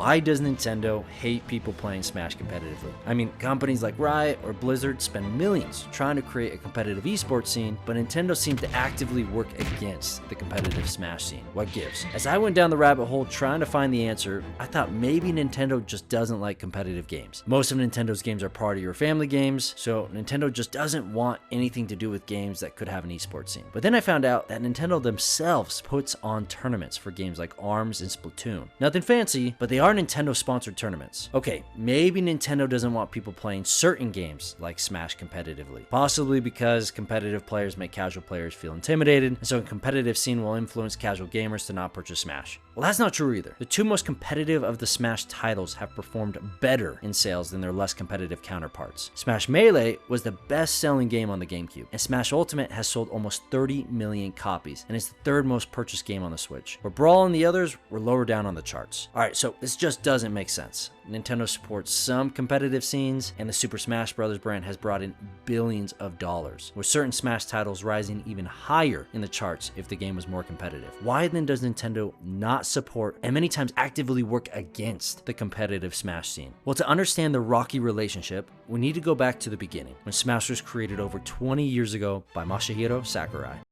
Why does Nintendo hate people playing Smash competitively? I mean, companies like Riot or Blizzard spend millions trying to create a competitive esports scene, but Nintendo seems to actively work against the competitive Smash scene. What gives? As I went down the rabbit hole trying to find the answer, I thought maybe Nintendo just doesn't like competitive games. Most of Nintendo's games are party or family games, so Nintendo just doesn't want anything to do with games that could have an esports scene. But then I found out that Nintendo themselves puts on tournaments for games like ARMS and Splatoon. Nothing fancy, but they are Nintendo-sponsored tournaments. Okay, maybe Nintendo doesn't want people playing certain games like Smash competitively, possibly because competitive players make casual players feel intimidated, and so a competitive scene will influence casual gamers to not purchase Smash. Well, that's not true either. The two most competitive of the Smash titles have performed better in sales than their less competitive counterparts. Smash Melee was the best-selling game on the GameCube, and Smash Ultimate has sold almost 30 million copies, and it's the third most purchased game on the Switch, where Brawl and the others were lower down on the charts. Alright, so this just doesn't make sense. Nintendo supports some competitive scenes, and the Super Smash Bros. Brand has brought in billions of dollars, with certain Smash titles rising even higher in the charts if the game was more competitive. Why then does Nintendo not support and many times actively work against the competitive Smash scene? Well, to understand the rocky relationship, we need to go back to the beginning, when Smash was created over 20 years ago by Masahiro Sakurai.